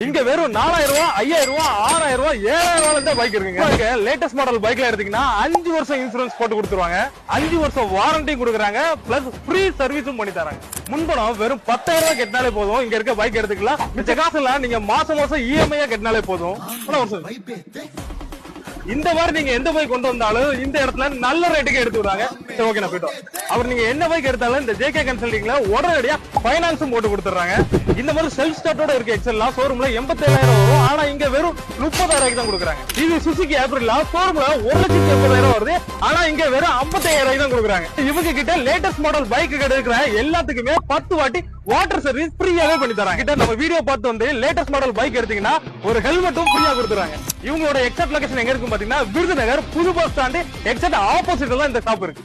இங்க வெறும் 4000 ரூபாய் 5000 ரூபாய் 6000 ரூபாய் 7000 ரூபாய் பைக் இருக்குங்க. லேட்டஸ்ட் மாடல் பைக்ல எடுத்தீங்கன்னா 5 வருஷம் இன்சூரன்ஸ் போட்டு கொடுத்துருவாங்க, 5 வருஷம் வாரண்டி கொடுக்குறாங்க, பிளஸ் ஃப்ரீ சர்வீஸும் பண்ணி தராங்க. முன்பணம் வெறும் 10,000 ரூபாய் கட்டினாலே போதும், இங்க இருக்க பைக் எடுத்துக்கலாம். மிச்ச காசுலாம் நீங்க மாசம் மாசம் இஎம்ஐ கட்டினாலே போதும். இந்த மாதிரி நீங்க எந்த பைக் கொண்டு வந்தாலும் இந்த இடத்துல நல்ல ரேட்டுக்கு எடுத்து விடுறாங்க. ஓகே, நான் போயிட்டோம். அவர் நீங்க என்ன பைக் எடுத்தாலும் இந்த ஜேகே கன்சல்டிங்ல உடனடியா பைனான்ஸும் போட்டு கொடுத்துறாங்க. இந்த மாதிரி செல்ஃப் ஸ்டார்ட்டோட இருக்க எக்ஸல்லாம் ஷோரூம்ல 87,000 வரும், ஆனா இங்க வெறும் 30,000 தான் கொடுக்குறாங்க. இது சுசுகி ஆப்ரில்லா ஷோரூம்ல 1,80,000 வருது, ஆனா இங்க வெறும் 55,000 தான் கொடுக்குறாங்க. இவங்க கிட்ட லேட்டஸ்ட் மாடல் பைக் எடுக்கிற எல்லாத்துக்குமே 10 வாட்டி வாட்டர் சர்வீஸ் ஃப்ரீயாவே பண்ணி தராங்க. கிட்ட நம்ம வீடியோ பார்த்து வந்து லேட்டஸ்ட் மாடல் பைக் எடுத்தீங்கன்னா ஒரு ஹெல்மெட்டும் ஃப்ரீயா கொடுத்துறாங்க. இவங்களோட எக்ஸாக்ட் லொகேஷன் எங்க இருக்கும் பாத்தீங்கன்னா விருதுநகர் புது பஸ் ஸ்டாண்டு எக்ஸாக்ட் ஆப்போசிட்ல தான் இந்த ஷாப் இருக்கு.